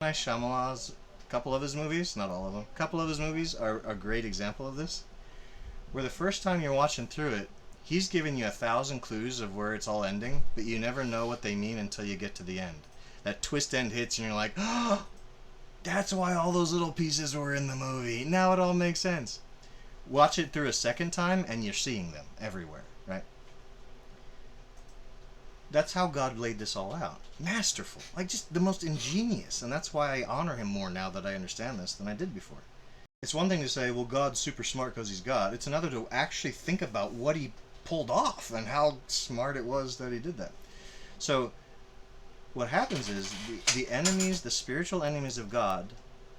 Shyamalan's couple of his movies, not all of them, a couple of his movies are a great example of this. Where the first time you're watching through it, he's giving you 1,000 clues of where it's all ending, but you never know what they mean until you get to the end. That twist end hits and you're like, oh, that's why all those little pieces were in the movie. Now it all makes sense. Watch it through a second time and you're seeing them everywhere, right? That's how God laid this all out. Masterful. Like, just the most ingenious. And that's why I honor him more now that I understand this than I did before. It's one thing to say, well, God's super smart because he's God. It's another to actually think about what he pulled off and how smart it was that he did that. So, what happens is the enemies, the spiritual enemies of God,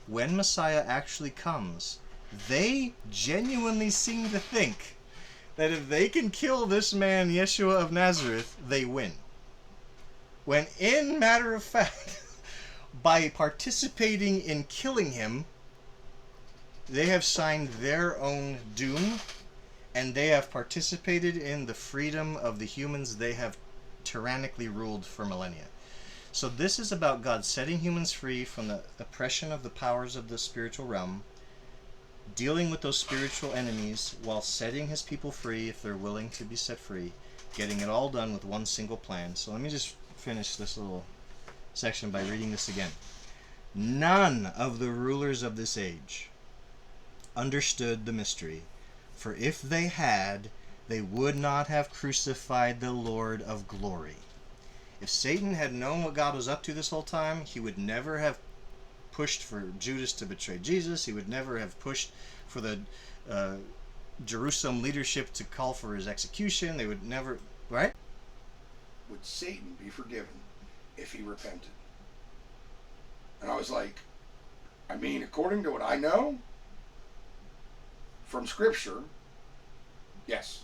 when Messiah actually comes, they genuinely seem to think that if they can kill this man, Yeshua of Nazareth, they win. When in matter of fact, by participating in killing him, they have signed their own doom, and they have participated in the freedom of the humans they have tyrannically ruled for millennia. So this is about God setting humans free from the oppression of the powers of the spiritual realm, dealing with those spiritual enemies while setting his people free if they're willing to be set free, getting it all done with one single plan. So let me just finish this little section by reading this again. None of the rulers of this age understood the mystery, for if they had, they would not have crucified the Lord of glory. If Satan had known what God was up to this whole time, he would never have pushed for Judas to betray Jesus. He would never have pushed for the Jerusalem leadership to call for his execution. They would never, right? Would Satan be forgiven if he repented? And I was like, I mean, according to what I know from Scripture, yes.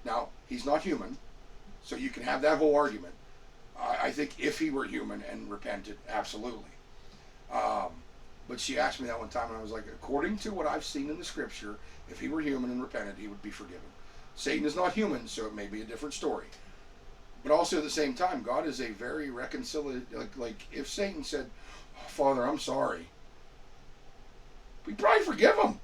Now, he's not human, so you can have that whole argument. I think if he were human and repented, absolutely. But she asked me that one time, and I was like, according to what I've seen in the Scripture, if he were human and repented, he would be forgiven. Satan is not human, so it may be a different story. But also at the same time, God is a very reconciliatory. Like if Satan said, oh, Father, I'm sorry, we'd probably forgive him.